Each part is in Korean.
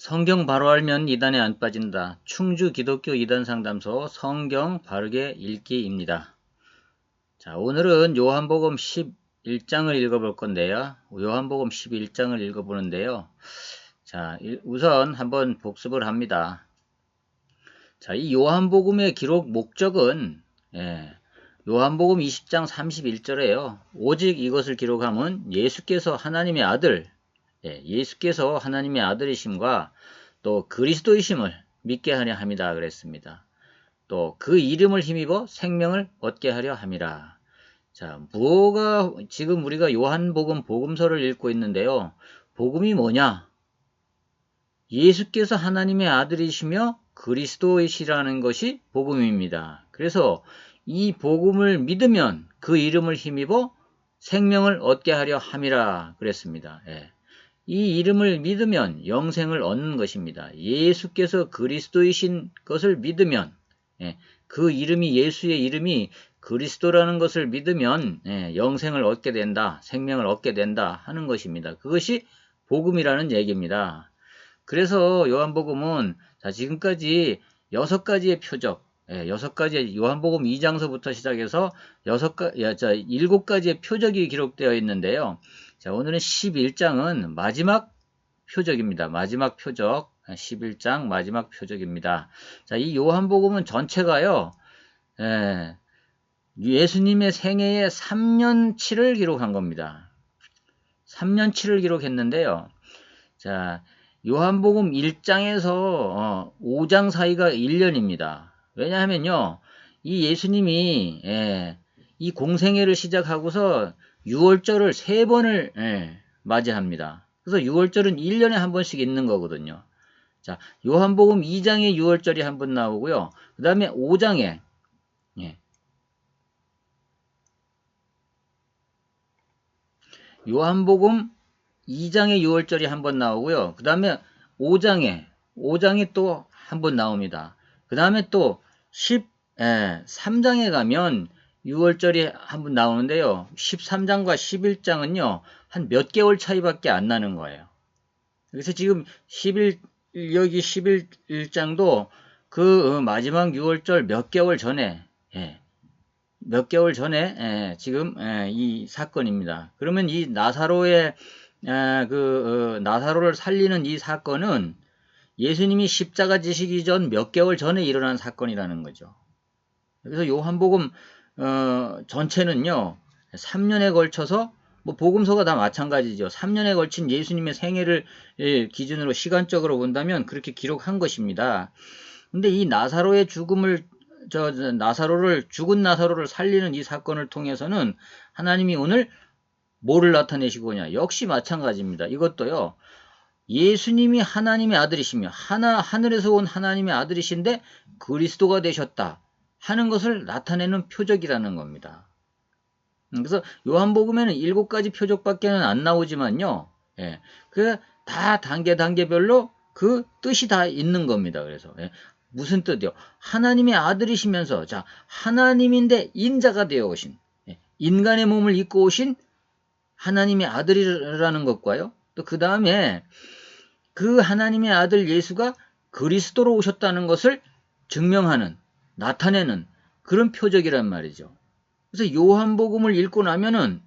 성경 바로 알면 이단에 안 빠진다. 충주 기독교 이단 상담소 성경 바르게 읽기입니다. 자, 오늘은 요한복음 11장을 읽어볼 건데요. 요한복음 11장을 읽어보는데요. 자, 우선 한번 복습을 합니다. 자, 이 요한복음의 기록 목적은 요한복음 20장 31절에요. 오직 이것을 기록함은 예수께서 하나님의 아들, 예수께서 하나님의 아들이심과 또 그리스도이심을 믿게 하려 함이다 그랬습니다. 또 그 이름을 힘입어 생명을 얻게 하려 함이라. 자, 뭐가 지금 우리가 요한복음 복음서를 읽고 있는데요. 복음이 뭐냐? 예수께서 하나님의 아들이시며 그리스도이시라는 것이 복음입니다. 그래서 이 복음을 믿으면 그 이름을 힘입어 생명을 얻게 하려 함이라 그랬습니다. 이 이름을 믿으면 영생을 얻는 것입니다. 예수께서 그리스도이신 것을 믿으면, 그 이름이 예수의 이름이 그리스도라는 것을 믿으면 영생을 얻게 된다, 생명을 얻게 된다 하는 것입니다. 그것이 복음이라는 얘기입니다. 그래서 요한복음은 지금까지 6가지의 표적, 6가지의 요한복음 2장서부터 시작해서 7가지의 표적이 기록되어 있는데요. 자, 오늘은 11장은 마지막 표적입니다. 마지막 표적, 11장 마지막 표적입니다. 자, 이 요한복음은 전체가요, 예수님의 생애의 3년치를 기록한 겁니다. 3년치를 기록했는데요. 자, 요한복음 1장에서 5장 사이가 1년입니다. 왜냐하면요, 이 예수님이 이 공생애를 시작하고서 6월절을 3번을 맞이합니다. 그래서 6월절은 1년에 한 번씩 있는 거거든요. 자, 요한복음 2장에 6월절이 한 번 나오고요. 그 다음에 5장에 요한복음 2장에 6월절이 한 번 나오고요. 그 다음에 5장에 또 한 번 나옵니다. 그 다음에 또 13장에 가면 6월절이 한 번 나오는데요. 13장과 11장은요. 한 몇 개월 차이밖에 안 나는 거예요. 그래서 지금 여기 11장도 그 마지막 6월절 몇 개월 전에 지금 이 사건입니다. 그러면 이 나사로의 나사로를 살리는 이 사건은 예수님이 십자가 지시기 전 몇 개월 전에 일어난 사건이라는 거죠. 그래서 요한복음 전체는요 3년에 걸쳐서 뭐 복음서가 다 마찬가지죠. 3년에 걸친 예수님의 생애를 기준으로 시간적으로 본다면 그렇게 기록한 것입니다. 근데 이 나사로의 죽음을 죽은 나사로를 살리는 이 사건을 통해서는 하나님이 오늘 뭐를 나타내시고냐? 역시 마찬가지입니다. 이것도요. 예수님이 하나님의 아들이시며 하늘에서 온 하나님의 아들이신데 그리스도가 되셨다 하는 것을 나타내는 표적이라는 겁니다. 그래서 요한복음에는 7가지 표적밖에는 안 나오지만요. 그 다 단계별로 그 뜻이 다 있는 겁니다. 그래서 무슨 뜻이요? 하나님의 아들이시면서 하나님인데 인자가 되어 오신 인간의 몸을 입고 오신 하나님의 아들이라는 것과요. 또 그 다음에 그 하나님의 아들 예수가 그리스도로 오셨다는 것을 증명하는 나타내는 그런 표적이란 말이죠. 그래서 요한복음을 읽고 나면은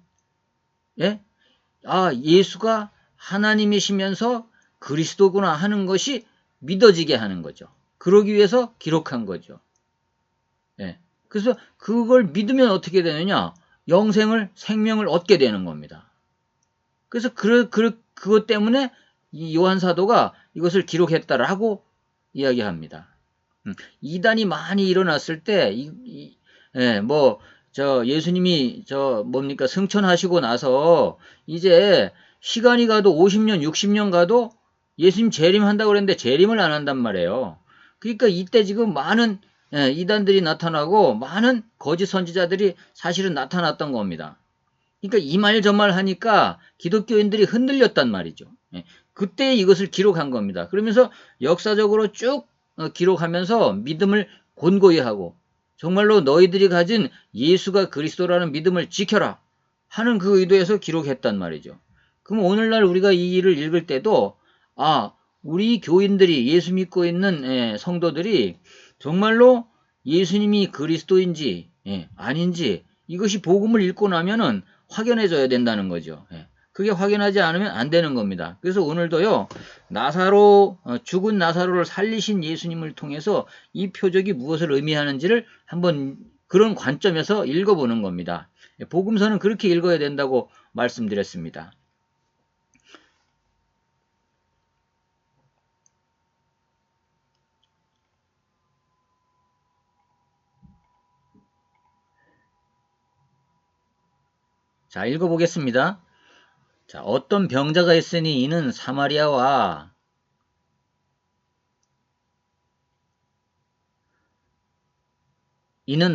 예수가 하나님이시면서 그리스도구나 하는 것이 믿어지게 하는 거죠. 그러기 위해서 기록한 거죠. 그래서 그걸 믿으면 어떻게 되느냐? 생명을 얻게 되는 겁니다. 그래서 그것 때문에 이 요한 사도가 이것을 기록했다라고 이야기합니다. 이단이 많이 일어났을 때 예수님이 승천하시고 나서 이제 시간이 가도 50년, 60년 가도 예수님 재림한다고 그랬는데 재림을 안 한단 말이에요. 그러니까 이때 지금 많은 이단들이 나타나고 많은 거짓 선지자들이 사실은 나타났던 겁니다. 그러니까 이 말 저 말 하니까 기독교인들이 흔들렸단 말이죠. 그때 이것을 기록한 겁니다. 그러면서 역사적으로 쭉 기록하면서 믿음을 권고히 하고 정말로 너희들이 가진 예수가 그리스도라는 믿음을 지켜라 하는 그 의도에서 기록했단 말이죠. 그럼 오늘날 우리가 이 일을 읽을 때도 우리 교인들이 예수 믿고 있는 성도들이 정말로 예수님이 그리스도인지 아닌지 이것이 복음을 읽고 나면은 확연해져야 된다는 거죠. 그게 확연하지 않으면 안 되는 겁니다. 그래서 오늘도요, 죽은 나사로를 살리신 예수님을 통해서 이 표적이 무엇을 의미하는지를 한번 그런 관점에서 읽어보는 겁니다. 복음서는 그렇게 읽어야 된다고 말씀드렸습니다. 자, 읽어보겠습니다. 자, 어떤 병자가 있으니 이는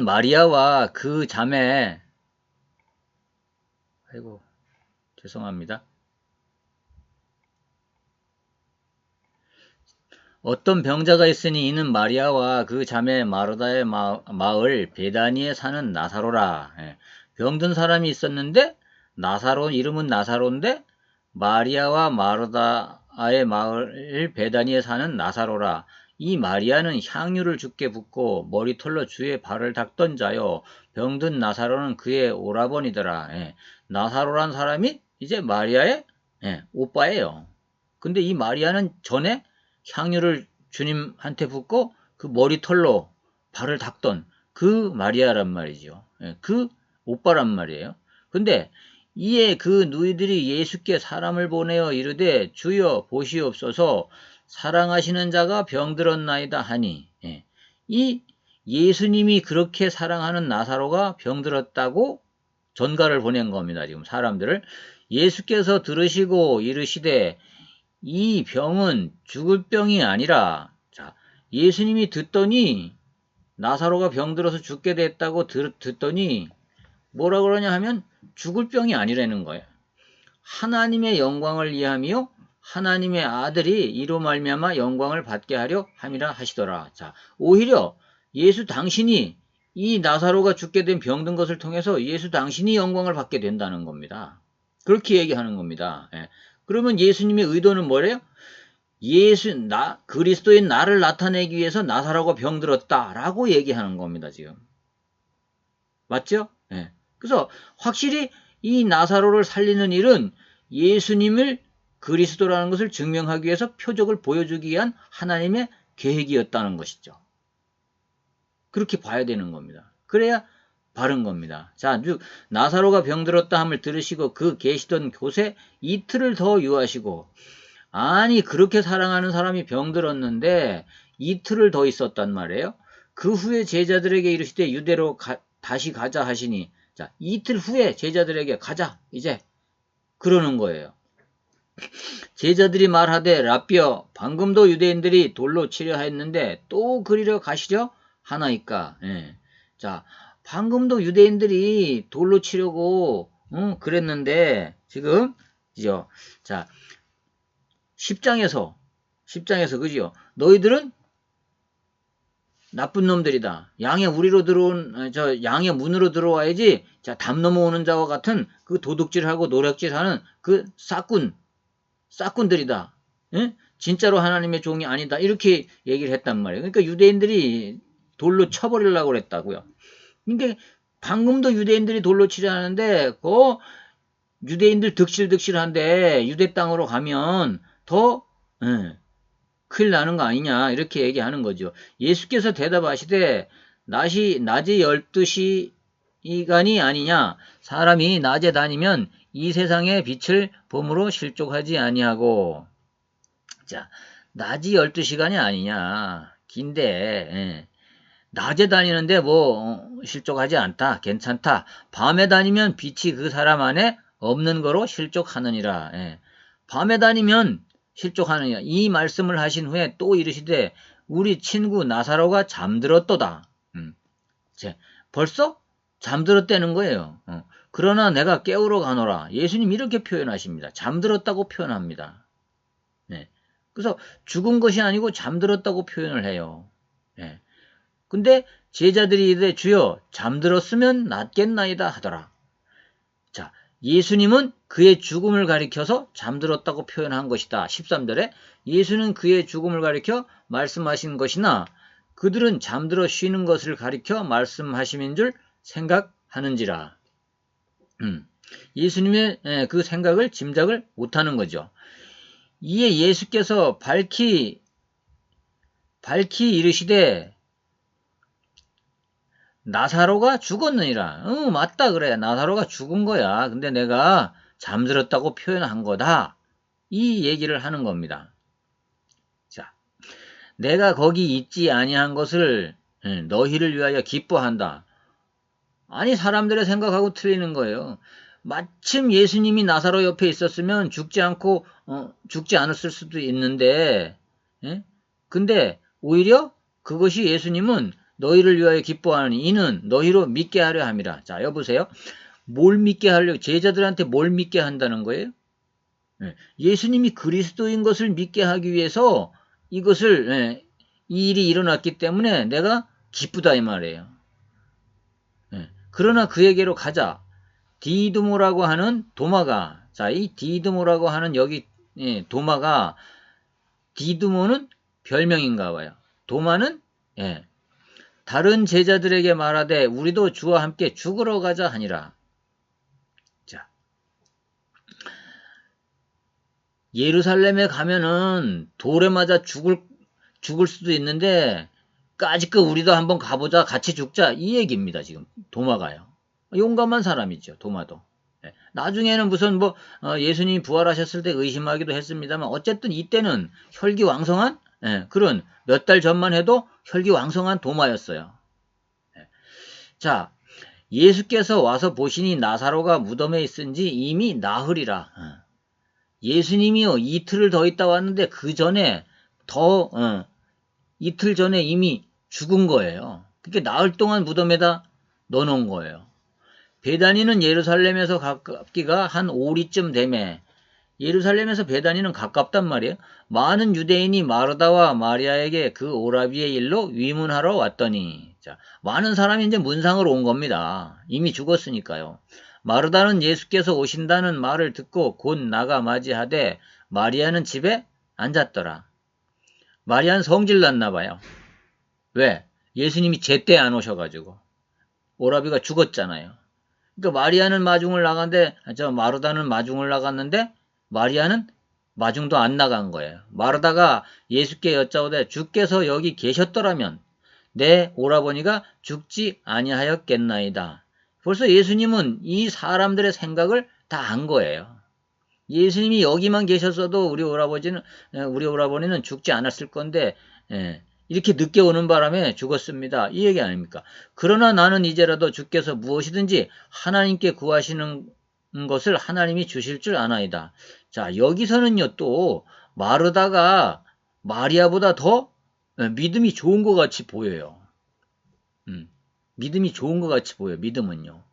마리아와 그 자매, 아이고, 죄송합니다. 어떤 병자가 있으니 이는 마리아와 그 자매 마르다의 마을 베다니에 사는 나사로라. 병든 사람이 있었는데 이름은 나사로인데 마리아와 마르다의 마을 베다니에 사는 나사로라. 이 마리아는 향유를 주께 붓고 머리털로 주의 발을 닦던 자요. 병든 나사로는 그의 오라버니더라. 나사로란 사람이 이제 마리아의 오빠예요. 근데 이 마리아는 전에 향유를 주님한테 붓고 그 머리털로 발을 닦던 그 마리아란 말이죠. 그 오빠란 말이에요. 근데 이에 그 누이들이 예수께 사람을 보내어 이르되 주여 보시옵소서 사랑하시는 자가 병들었나이다 하니 이 예수님이 그렇게 사랑하는 나사로가 병들었다고 전가를 보낸 겁니다. 지금 사람들을 예수께서 들으시고 이르시되 이 병은 죽을 병이 아니라 자 예수님이 듣더니 나사로가 병들어서 죽게 됐다고 듣더니 뭐라 그러냐 하면 죽을 병이 아니라는 거예요. 하나님의 영광을 위하며 하나님의 아들이 이로 말미암아 영광을 받게 하려 함이라 하시더라. 자, 오히려 예수 당신이 이 나사로가 죽게 된 병든 것을 통해서 예수 당신이 영광을 받게 된다는 겁니다. 그렇게 얘기하는 겁니다. 그러면 예수님의 의도는 뭐래요? 그리스도인 나를 나타내기 위해서 나사로가 병들었다라고 얘기하는 겁니다, 지금. 맞죠? 그래서 확실히 이 나사로를 살리는 일은 예수님을 그리스도라는 것을 증명하기 위해서 표적을 보여주기 위한 하나님의 계획이었다는 것이죠. 그렇게 봐야 되는 겁니다. 그래야 바른 겁니다. 자, 나사로가 병들었다 함을 들으시고 그 계시던 곳에 이틀을 더 유하시고 아니 그렇게 사랑하는 사람이 병들었는데 이틀을 더 있었단 말이에요. 그 후에 제자들에게 이르시되 유대로 다시 가자 하시니 자 이틀 후에 제자들에게 가자 이제 그러는 거예요. 제자들이 말하되 라삐어 방금도 유대인들이 돌로 치려 했는데 또 그리려 가시려 하나이까. 자 방금도 유대인들이 돌로 치려고 그랬는데 지금 자 10장에서 그지요? 너희들은 나쁜 놈들이다. 양의 양의 문으로 들어와야지. 자, 담 넘어오는 자와 같은 그 도둑질하고 노략질하는 그 싹군들이다. 진짜로 하나님의 종이 아니다. 이렇게 얘기를 했단 말이에요. 그러니까 유대인들이 돌로 쳐버리려고 그랬다고요. 그러니까 방금도 유대인들이 돌로 치려 하는데 유대인들 득실득실한데 유대 땅으로 가면 더 큰일 나는 거 아니냐 이렇게 얘기하는 거죠. 예수께서 대답하시되 낮이 12시간이 아니냐 사람이 낮에 다니면 이 세상의 빛을 봄으로 실족하지 아니하고 자 낮이 12시간이 아니냐 긴데 낮에 다니는데 실족하지 않다 괜찮다 밤에 다니면 빛이 그 사람 안에 없는 거로 실족하느니라. 밤에 다니면 실족하느냐 이 말씀을 하신 후에 또 이르시되 우리 친구 나사로가 잠들었도다. 벌써 잠들었다는 거예요. 그러나 내가 깨우러 가노라. 예수님 이렇게 표현하십니다. 잠들었다고 표현합니다. 그래서 죽은 것이 아니고 잠들었다고 표현을 해요. 근데 제자들이 이르되 주여 잠들었으면 낫겠나이다 하더라. 자, 예수님은 그의 죽음을 가리켜서 잠들었다고 표현한 것이다. 13절에 예수는 그의 죽음을 가리켜 말씀하신 것이나 그들은 잠들어 쉬는 것을 가리켜 말씀하심인 줄 생각하는지라. 예수님의 그 생각을 짐작을 못하는 거죠. 이에 예수께서 밝히 이르시되 나사로가 죽었느니라. 맞다 그래. 나사로가 죽은 거야. 근데 내가 잠들었다고 표현한 거다. 이 얘기를 하는 겁니다. 자, 내가 거기 있지 아니한 것을 너희를 위하여 기뻐한다. 아니 사람들의 생각하고 틀리는 거예요. 마침 예수님이 나사로 옆에 있었으면 죽지 않았을 수도 있는데, 근데 오히려 그것이 예수님은 너희를 위하여 기뻐하니 이는 너희로 믿게 하려 함이라. 자, 여보세요. 뭘 믿게 하려? 제자들한테 뭘 믿게 한다는 거예요? 예수님이 그리스도인 것을 믿게 하기 위해서 이것을 이 일이 일어났기 때문에 내가 기쁘다 이 말이에요. 그러나 그에게로 가자. 디두모라고 하는 도마가, 자, 이 디두모라고 하는 여기 도마가, 디두모는 별명인가 봐요. 도마는 다른 제자들에게 말하되 우리도 주와 함께 죽으러 가자 하니라. 자, 예루살렘에 가면은 돌에 맞아 죽을 수도 있는데 까짓거 우리도 한번 가보자, 같이 죽자, 이 얘기입니다. 지금 도마가요. 용감한 사람이죠. 도마도. 나중에는 무슨 예수님이 부활하셨을 때 의심하기도 했습니다만 어쨌든 이때는 혈기왕성한 그런 몇 달 전만 해도 혈기왕성한 도마였어요. 자, 예수께서 와서 보시니 나사로가 무덤에 있은지 이미 나흘이라. 예수님이요 이틀을 더 있다 왔는데 그 전에 이틀 전에 이미 죽은 거예요. 그게 나흘 동안 무덤에다 넣어놓은 거예요. 베다니는 예루살렘에서 가깝기가 한 오리쯤 되매, 예루살렘에서 베다니는 가깝단 말이에요. 많은 유대인이 마르다와 마리아에게 그 오라비의 일로 위문하러 왔더니, 자, 많은 사람이 이제 문상으로 온 겁니다. 이미 죽었으니까요. 마르다는 예수께서 오신다는 말을 듣고 곧 나가 맞이하되 마리아는 집에 앉았더라. 마리아는 성질 났나 봐요. 왜? 예수님이 제때 안 오셔가지고. 오라비가 죽었잖아요. 그러니까 마리아는 마중을 나갔는데, 마르다는 마중을 나갔는데 마리아는 마중도 안 나간 거예요. 마르다가 예수께 여짜오되 주께서 여기 계셨더라면 내 오라버니가 죽지 아니하였겠나이다. 벌써 예수님은 이 사람들의 생각을 다 안 거예요. 예수님이 여기만 계셨어도 우리 오라버니는 죽지 않았을 건데 이렇게 늦게 오는 바람에 죽었습니다. 이 얘기 아닙니까? 그러나 나는 이제라도 주께서 무엇이든지 하나님께 구하시는 것을 하나님이 주실 줄 아나이다. 자, 여기서는요 또 마르다가 마리아보다 더 믿음이 좋은 것 같이 보여요. 믿음이 좋은 것 같이 보여요. 믿음은요.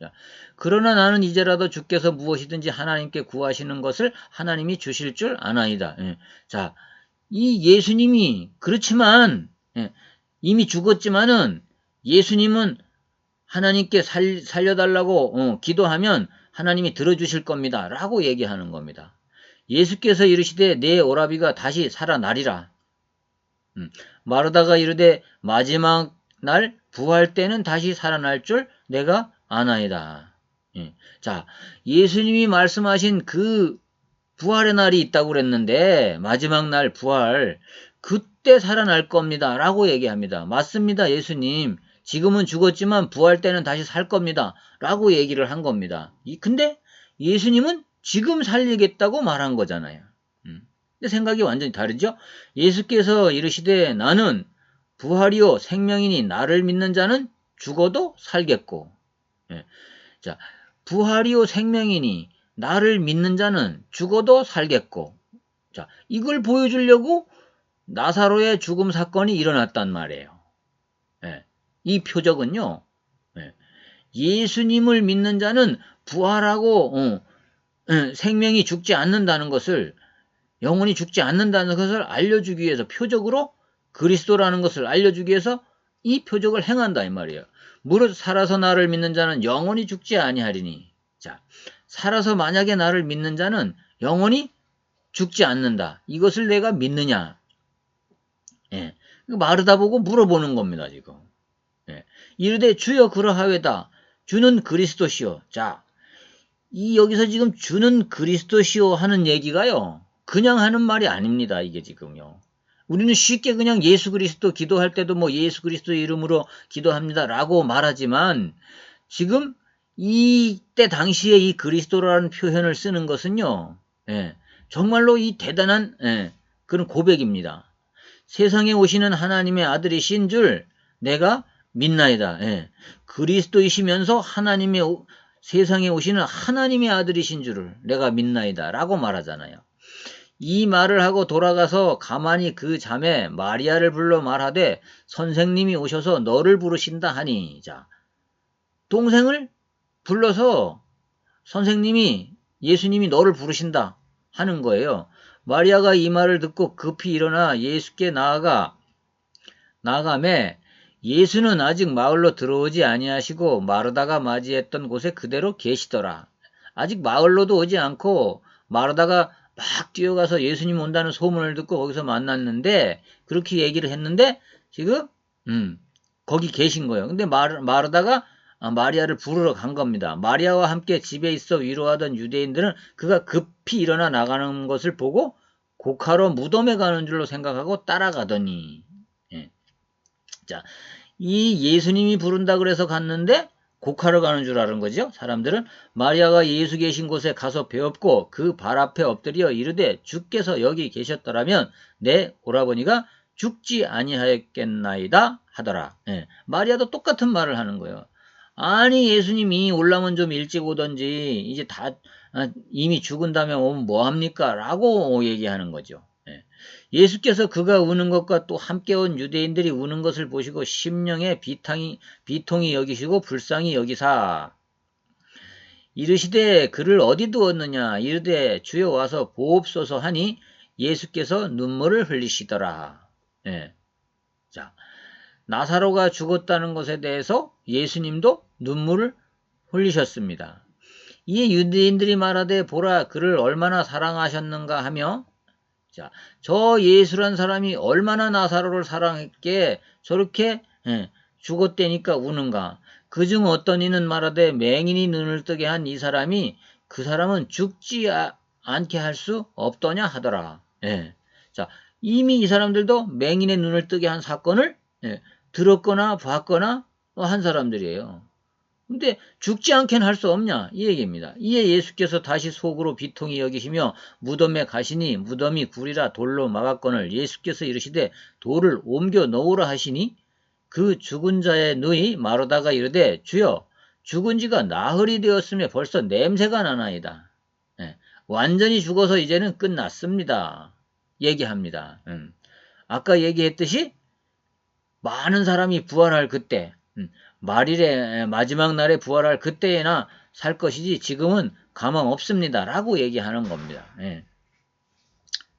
자, 그러나 나는 이제라도 주께서 무엇이든지 하나님께 구하시는 것을 하나님이 주실 줄 아나이다. 자, 이 예수님이 그렇지만 이미 죽었지만은 예수님은 하나님께 살려달라고 기도하면 하나님이 들어주실 겁니다. 라고 얘기하는 겁니다. 예수께서 이르시되 내 오라비가 다시 살아나리라. 마르다가 이르되 마지막 날 부활 때는 다시 살아날 줄 내가 아나이다. 자, 예수님이 말씀하신 그 부활의 날이 있다고 그랬는데 마지막 날 부활 그때 살아날 겁니다 라고 얘기합니다. 맞습니다. 예수님 지금은 죽었지만 부활 때는 다시 살 겁니다 라고 얘기를 한 겁니다. 근데 예수님은 지금 살리겠다고 말한 거잖아요. 근데 생각이 완전히 다르죠. 예수께서 이르시되 나는 부활이요 생명이니 나를 믿는 자는 죽어도 살겠고, 자, 부활이요 생명이니 나를 믿는 자는 죽어도 살겠고, 자, 이걸 보여주려고 나사로의 죽음 사건이 일어났단 말이에요. 이 표적은요, 예수님을 믿는 자는 부활하고 생명이 죽지 않는다는 것을, 영혼이 죽지 않는다는 것을 알려주기 위해서, 표적으로 그리스도라는 것을 알려주기 위해서 이 표적을 행한다 이 말이에요. 무릇 살아서 나를 믿는 자는 영원히 죽지 아니하리니. 자, 살아서 만약에 나를 믿는 자는 영원히 죽지 않는다. 이것을 내가 믿느냐? 예. 마르다 보고 물어보는 겁니다, 지금. 예. 이르되 주여 그러하외다. 주는 그리스도시요. 자, 여기서 지금 주는 그리스도시요 하는 얘기가요. 그냥 하는 말이 아닙니다, 이게 지금요. 우리는 쉽게 그냥 예수 그리스도 기도할 때도 뭐 예수 그리스도 이름으로 기도합니다 라고 말하지만 지금 이때 당시에 이 그리스도라는 표현을 쓰는 것은요. 예, 정말로 이 대단한 그런 고백입니다. 세상에 오시는 하나님의 아들이신 줄 내가 믿나이다. 예, 그리스도이시면서 세상에 오시는 하나님의 아들이신 줄을 내가 믿나이다 라고 말하잖아요. 이 말을 하고 돌아가서 가만히 그 자매 마리아를 불러 말하되 선생님이 오셔서 너를 부르신다 하니, 자, 동생을 불러서 선생님이 예수님이 너를 부르신다 하는 거예요. 마리아가 이 말을 듣고 급히 일어나 예수께 나아가매 예수는 아직 마을로 들어오지 아니하시고 마르다가 맞이했던 곳에 그대로 계시더라. 아직 마을로도 오지 않고 마르다가 막 뛰어가서 예수님 온다는 소문을 듣고 거기서 만났는데 그렇게 얘기를 했는데 지금 거기 계신 거예요. 근데 마르다가 마리아를 부르러 간 겁니다. 마리아와 함께 집에 있어 위로하던 유대인들은 그가 급히 일어나 나가는 것을 보고 곡하러 무덤에 가는 줄로 생각하고 따라가더니, 예. 자, 이 예수님이 부른다 그래서 갔는데 곡하러 가는 줄 아는 거죠. 사람들은 마리아가 예수 계신 곳에 가서 배웠고 그 발 앞에 엎드려 이르되 주께서 여기 계셨더라면 내 오라버니가 죽지 아니하였겠나이다 하더라. 예. 마리아도 똑같은 말을 하는 거예요. 아니 예수님이 올라면 좀 일찍 오던지 이제 다 이미 죽은 다음에 오면 뭐합니까? 라고 얘기하는 거죠. 예. 예수께서 그가 우는 것과 또 함께 온 유대인들이 우는 것을 보시고 심령에 비통이 여기시고 불쌍히 여기사 이르시되 그를 어디 두었느냐 이르되 주여 와서 보옵소서 하니 예수께서 눈물을 흘리시더라. 예. 자, 나사로가 죽었다는 것에 대해서 예수님도 눈물을 흘리셨습니다. 이에 유대인들이 말하되 보라 그를 얼마나 사랑하셨는가 하며, 자, 저 예수란 사람이 얼마나 나사로를 사랑했기에 저렇게 죽었다니까 우는가. 그중 어떤 이는 말하되 맹인이 눈을 뜨게 한 이 사람이 그 사람은 죽지 않게 할 수 없더냐 하더라. 예. 자, 이미 이 사람들도 맹인의 눈을 뜨게 한 사건을 들었거나 봤거나 한 사람들이에요. 근데 죽지 않게는 할 수 없냐 이 얘기입니다. 이에 예수께서 다시 속으로 비통히 여기시며 무덤에 가시니 무덤이 굴이라 돌로 막았거늘 예수께서 이르시되 돌을 옮겨 놓으라 하시니 그 죽은 자의 누이 마르다가 이르되 주여 죽은 지가 나흘이 되었으며 벌써 냄새가 나나이다. 완전히 죽어서 이제는 끝났습니다. 얘기합니다. 아까 얘기했듯이 많은 사람이 부활할 그때 말일에 마지막 날에 부활할 그때에나 살 것이지 지금은 가망 없습니다. 라고 얘기하는 겁니다.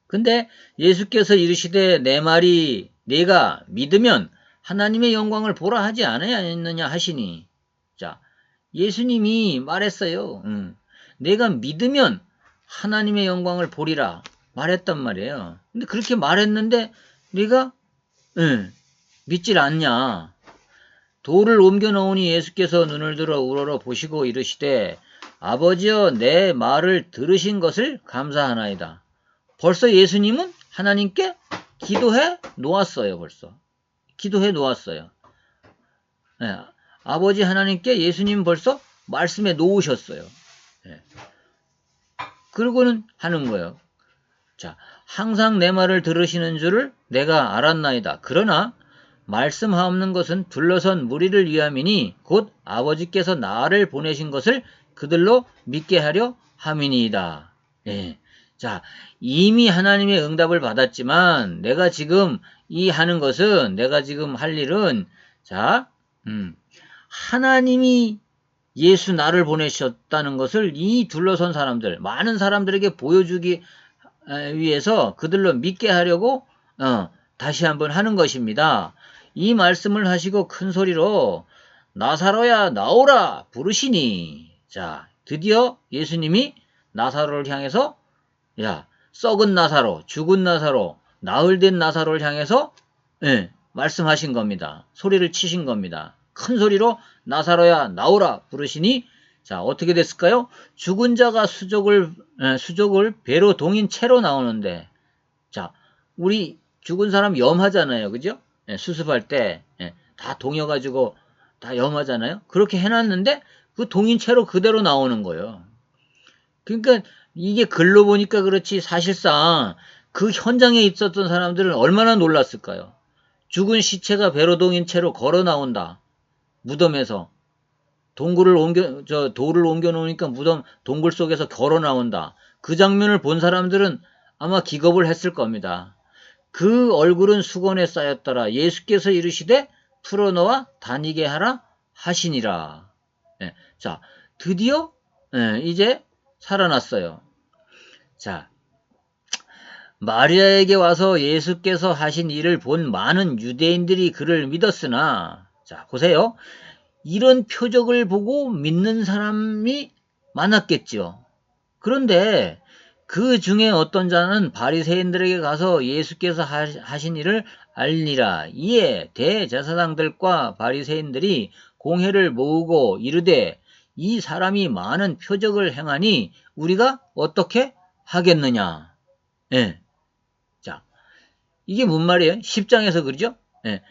근데 예수께서 이르시되 내 말이 네가 믿으면 하나님의 영광을 보라 하지 않았느냐 하시니, 자, 예수님이 말했어요. 내가 믿으면 하나님의 영광을 보리라 말했단 말이에요. 근데 그렇게 말했는데 네가 믿질 않냐. 돌을 옮겨 놓으니 예수께서 눈을 들어 우러러 보시고 이르시되 아버지여 내 말을 들으신 것을 감사하나이다. 벌써 예수님은 하나님께 기도해 놓았어요. 벌써 기도해 놓았어요. 아버지 하나님께 예수님 벌써 말씀해 놓으셨어요. 그러고는 하는 거예요. 자, 항상 내 말을 들으시는 줄을 내가 알았나이다. 그러나 말씀하옵는 것은 둘러선 무리를 위함이니 곧 아버지께서 나를 보내신 것을 그들로 믿게 하려 함이니이다. 자, 이미 하나님의 응답을 받았지만 내가 지금 하는 것은 내가 지금 할 일은 자, 하나님이 예수 나를 보내셨다는 것을 이 둘러선 사람들 많은 사람들에게 보여주기 위해서 그들로 믿게 하려고 다시 한번 하는 것입니다. 이 말씀을 하시고 큰 소리로 나사로야 나오라 부르시니, 자, 드디어 예수님이 나사로를 향해서 야, 썩은 나사로, 죽은 나사로, 나흘된 나사로를 향해서 말씀하신 겁니다. 소리를 치신 겁니다. 큰 소리로 나사로야 나오라 부르시니 자, 어떻게 됐을까요? 죽은 자가 수족을 배로 동인 채로 나오는데 자, 우리 죽은 사람 염하잖아요. 그죠? 수습할 때 다 동여가지고 다 염하잖아요. 그렇게 해놨는데 그 동인 채로 그대로 나오는 거예요. 그러니까 이게 글로 보니까 그렇지 사실상 그 현장에 있었던 사람들은 얼마나 놀랐을까요? 죽은 시체가 배로 동인 채로 걸어 나온다. 무덤에서. 돌을 옮겨 놓으니까 동굴 속에서 걸어 나온다. 그 장면을 본 사람들은 아마 기겁을 했을 겁니다. 그 얼굴은 수건에 쌓였더라. 예수께서 이르시되 풀어놓아 다니게 하라 하시니라. 자, 드디어 이제 살아났어요. 자, 마리아에게 와서 예수께서 하신 일을 본 많은 유대인들이 그를 믿었으나 자, 보세요. 이런 표적을 보고 믿는 사람이 많았겠죠. 그런데 그 중에 어떤 자는 바리새인들에게 가서 예수께서 하신 일을 알리라. 이에 대제사장들과 바리새인들이 공회를 모으고 이르되 이 사람이 많은 표적을 행하니 우리가 어떻게 하겠느냐. 예. 자, 이게 뭔 말이에요? 10장에서 그러죠? 예.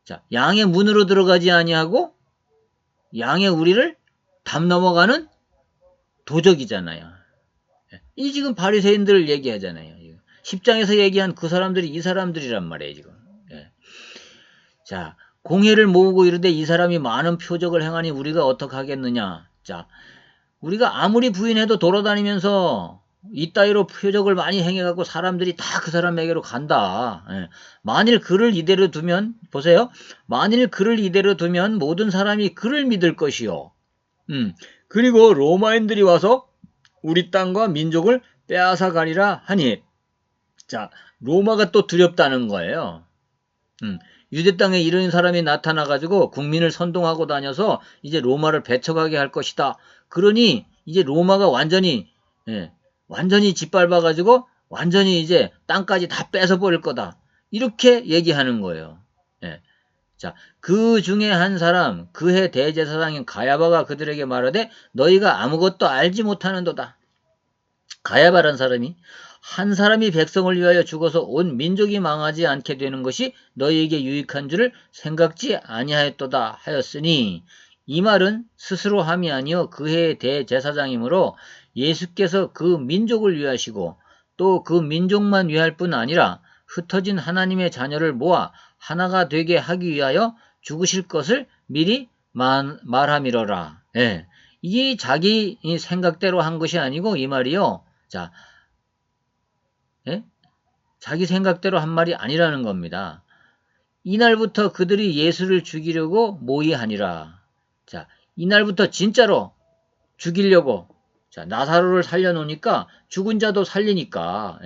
자, 양의 문으로 들어가지 아니하고 양의 우리를 담 넘어가는 도적이잖아요. 이 지금 바리새인들을 얘기하잖아요. 10장에서 얘기한 그 사람들이 이 사람들이란 말이에요, 지금. 자, 공회를 모으고 이르되 이 사람이 많은 표적을 행하니 우리가 어떻게 하겠느냐. 자, 우리가 아무리 부인해도 돌아다니면서 이따위로 표적을 많이 행해갖고 사람들이 다 그 사람에게로 간다. 만일 그를 이대로 두면, 보세요. 만일 그를 이대로 두면 모든 사람이 그를 믿을 것이요. 그리고 로마인들이 와서 우리 땅과 민족을 빼앗아 가리라 하니, 자, 로마가 또 두렵다는 거예요. 유대 땅에 이런 사람이 나타나가지고 국민을 선동하고 다녀서 이제 로마를 배척하게 할 것이다. 그러니 이제 로마가 완전히 짓밟아가지고 완전히 이제 땅까지 다 뺏어버릴 거다. 이렇게 얘기하는 거예요. 자, 그 중에 한 사람, 그해 대제사장인 가야바가 그들에게 말하되 너희가 아무것도 알지 못하는도다. 가야바란 사람이 한 사람이 백성을 위하여 죽어서 온 민족이 망하지 않게 되는 것이 너희에게 유익한 줄을 생각지 아니하였도다 하였으니 이 말은 스스로 함이 아니요 그해 대제사장이므로 예수께서 그 민족을 위하시고 또 그 민족만 위할 뿐 아니라 흩어진 하나님의 자녀를 모아 하나가 되게 하기 위하여 죽으실 것을 미리 말함이러라. 이게 자기 생각대로 한 것이 아니고 이 말이요. 자, 자기 생각대로 한 말이 아니라는 겁니다. 이날부터 그들이 예수를 죽이려고 모의하니라. 자, 이날부터 진짜로 죽이려고. 자, 나사로를 살려놓으니까 죽은 자도 살리니까.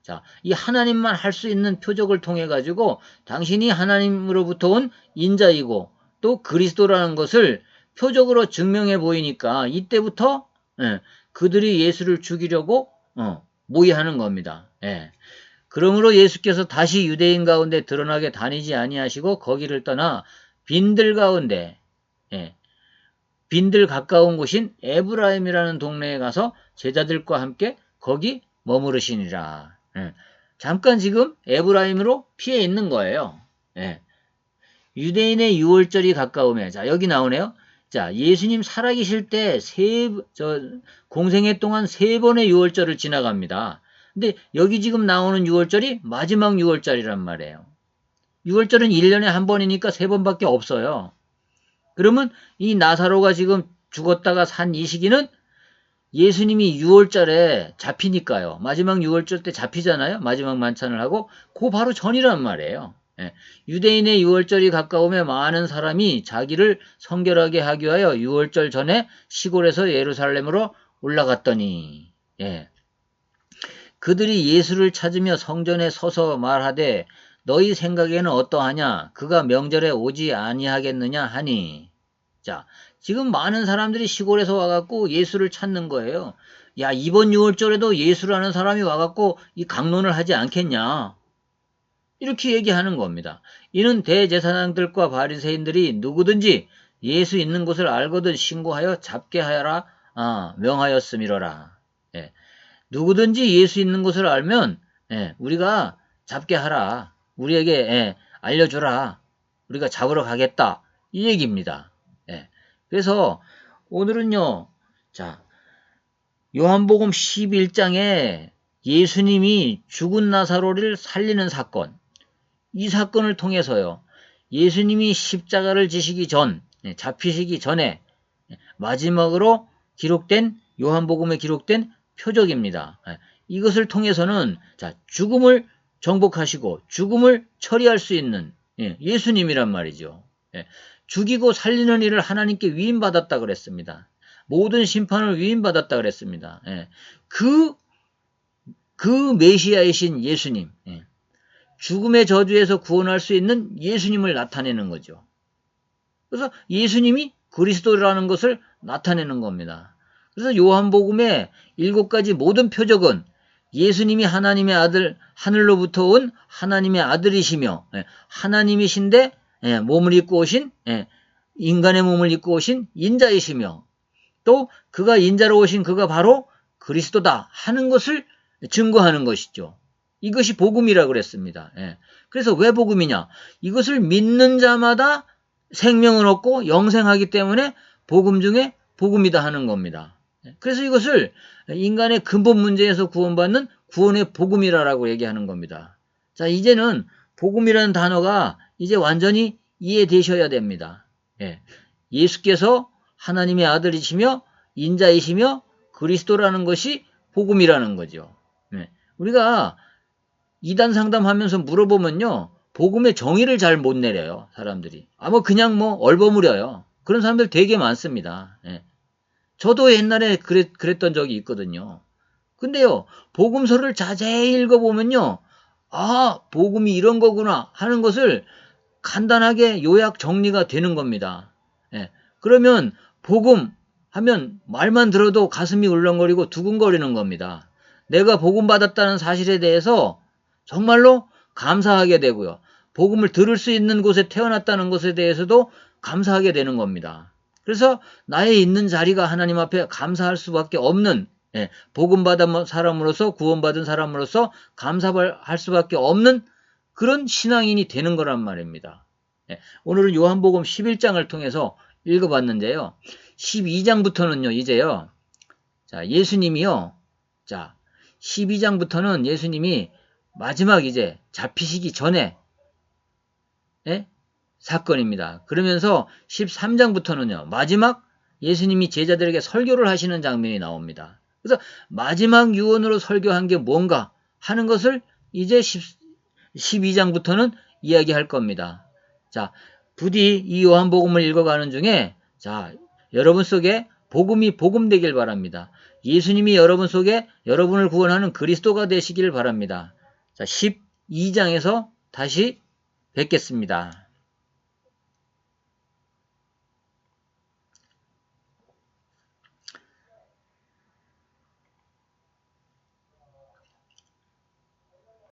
자, 이 하나님만 할 수 있는 표적을 통해 가지고 당신이 하나님으로부터 온 인자이고 또 그리스도라는 것을 표적으로 증명해 보이니까 이때부터 그들이 예수를 죽이려고 모의하는 겁니다. 그러므로 예수께서 다시 유대인 가운데 드러나게 다니지 아니하시고 거기를 떠나 빈들 가운데 빈들 가까운 곳인 에브라임이라는 동네에 가서 제자들과 함께 거기 머무르시니라. 잠깐 지금 에브라임으로 피해 있는 거예요. 유대인의 유월절이 가까우며 자 여기 나오네요. 자 예수님 살아계실 때 공생애 동안 3번의 유월절을 지나갑니다. 근데 여기 지금 나오는 유월절이 마지막 유월절이란 말이에요. 유월절은 1년에 한 번이니까 3번밖에 없어요. 그러면 이 나사로가 지금 죽었다가 산 이 시기는 예수님이 6월절에 잡히니까요. 마지막 6월절 때 잡히잖아요. 마지막 만찬을 하고 그 바로 전이란 말이에요. 유대인의 6월절이 가까우며 많은 사람이 자기를 성결하게 하기 위하여 6월절 전에 시골에서 예루살렘으로 올라갔더니 그들이 예수를 찾으며 성전에 서서 말하되 너희 생각에는 어떠하냐? 그가 명절에 오지 아니하겠느냐 하니. 자, 지금 많은 사람들이 시골에서 와갖고 예수를 찾는 거예요. 야, 이번 6월절에도 예수라는 사람이 와갖고 이 강론을 하지 않겠냐. 이렇게 얘기하는 겁니다. 이는 대제사장들과 바리새인들이 누구든지 예수 있는 곳을 알거든 신고하여 잡게 하여라 명하였음이로라. 예. 누구든지 예수 있는 곳을 알면 우리가 잡게 하라. 우리에게 알려주라. 우리가 잡으러 가겠다. 이 얘기입니다. 그래서 오늘은요. 자, 요한복음 11장에 예수님이 죽은 나사로를 살리는 사건, 이 사건을 통해서요. 예수님이 십자가를 지시기 전, 잡히시기 전에 마지막으로 기록된 요한복음에 기록된 표적입니다. 이것을 통해서는 자, 죽음을 정복하시고 죽음을 처리할 수 있는 예수님이란 말이죠. 죽이고 살리는 일을 하나님께 위임받았다 그랬습니다. 모든 심판을 위임받았다 그랬습니다. 그 메시아이신 예수님, 죽음의 저주에서 구원할 수 있는 예수님을 나타내는 거죠. 그래서 예수님이 그리스도라는 것을 나타내는 겁니다. 그래서 요한복음의 7가지 모든 표적은 예수님이 하나님의 아들, 하늘로부터 온 하나님의 아들이시며 하나님이신데 몸을 입고 오신 인간의 몸을 입고 오신 인자이시며 또 그가 인자로 오신 그가 바로 그리스도다 하는 것을 증거하는 것이죠. 이것이 복음이라고 그랬습니다. 그래서 왜 복음이냐? 이것을 믿는 자마다 생명을 얻고 영생하기 때문에 복음 중에 복음이다 하는 겁니다. 그래서 이것을 인간의 근본 문제에서 구원받는 구원의 복음이라고 얘기하는 겁니다. 자, 이제는 복음이라는 단어가 이제 완전히 이해되셔야 됩니다. 예수께서 하나님의 아들이시며 인자이시며 그리스도라는 것이 복음이라는 거죠. 우리가 이단 상담하면서 물어보면요. 복음의 정의를 잘 못 내려요. 사람들이. 그냥 얼버무려요. 그런 사람들 되게 많습니다. 저도 옛날에 그랬던 적이 있거든요. 근데요. 복음서를 자세히 읽어보면요. 복음이 이런 거구나 하는 것을 간단하게 요약 정리가 되는 겁니다. 그러면 복음 하면 말만 들어도 가슴이 울렁거리고 두근거리는 겁니다. 내가 복음 받았다는 사실에 대해서 정말로 감사하게 되고요. 복음을 들을 수 있는 곳에 태어났다는 것에 대해서도 감사하게 되는 겁니다. 그래서 나의 있는 자리가 하나님 앞에 감사할 수밖에 없는 복음 받은 사람으로서 구원받은 사람으로서 감사할 수밖에 없는 그런 신앙인이 되는 거란 말입니다. 오늘은 요한복음 11장을 통해서 읽어봤는데요. 12장부터는요. 이제요. 자, 예수님이요. 자, 12장부터는 예수님이 마지막 이제 잡히시기 전에 사건입니다. 그러면서 13장부터는요. 마지막 예수님이 제자들에게 설교를 하시는 장면이 나옵니다. 그래서 마지막 유언으로 설교한 게 뭔가 하는 것을 이제 12장부터는 이야기할 겁니다. 자, 부디 이 요한복음을 읽어가는 중에 자, 여러분 속에 복음이 복음되길 바랍니다. 예수님이 여러분 속에 여러분을 구원하는 그리스도가 되시길 바랍니다. 자, 12장에서 다시 뵙겠습니다.